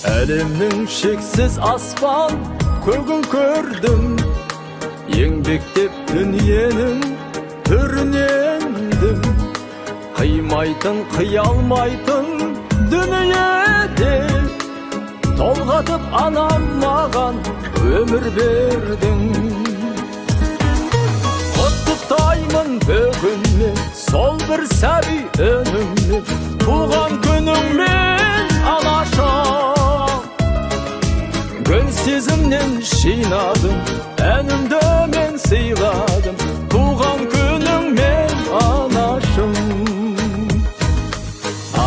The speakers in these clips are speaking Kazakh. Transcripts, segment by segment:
Әлемнің шексіз аспан көгін көрдім, еңбектеп дүниенің түрінендім. Қимайтын, қиялмайтын дүниеде толғатып анам маған өмір бердің. Құттықтаймын бүгінмен сол бір сәби үніңмен, туған күніңмен анашым. Гүл сезімнен жинадым, әнімді мен сыйладым, туған күніңмен анашым.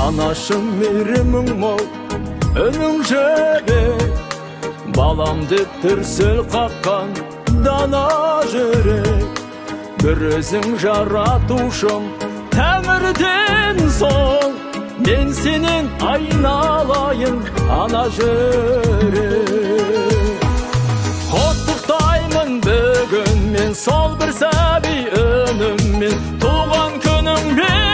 Анашым мейірімің мол, үнің жібек, балам деп дүрсіл қаққан дана жүрек. Бір өзің жаратушым тәңірден соң, мен сенен айналайын ана жүрек. Құттықтаймын бүгін мен сол бір сәби үніммен, туған күніңмен